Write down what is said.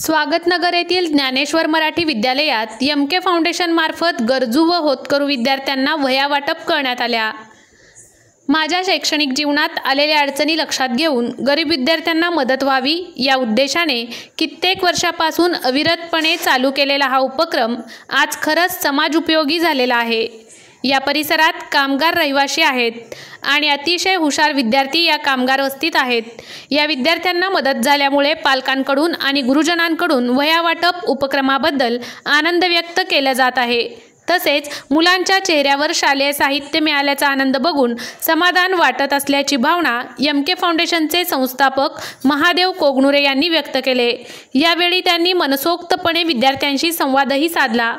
स्वागतनगर येथील ज्ञानेश्वर मराठी विद्यालयात MK foundation मार्फत गरजू व होतकरू विद्यार्थ्यांना वह्या वाटप करण्यात आल्या। माझ्या शैक्षणिक जीवनात आलेल्या अडचणी लक्षात घेऊन गरीब विद्यार्थ्यांना मदत व्हावी या उद्देशाने कित्येक वर्षापासून अविरतपणे चालू केलेला हा उपक्रम आज खरंच समाज उपयोगी झालेला आहे। या परिसरात कामगार रहिवासी आहेत आणि अतिशय हुशार विद्यार्थी या कामगार वस्तीत आहेत। या विद्यार्थ्यांना मदत झाल्यामुळे पालकांकडून आणि गुरुजनांकडून वह्या वाटप उपक्रमाबद्दल आनंद व्यक्त केला जात आहे। तसेच मुलांच्या चेहऱ्यावर शालेय साहित्य मिळाल्याचा आनंद बघून समाधान वाटत असल्याची भावना एमके फाउंडेशनचे संस्थापक महादेव कोगनुरे यांनी व्यक्त केले। यावेळी त्यांनी मनसोक्तपणे विद्यार्थ्यांशी संवादही साधला।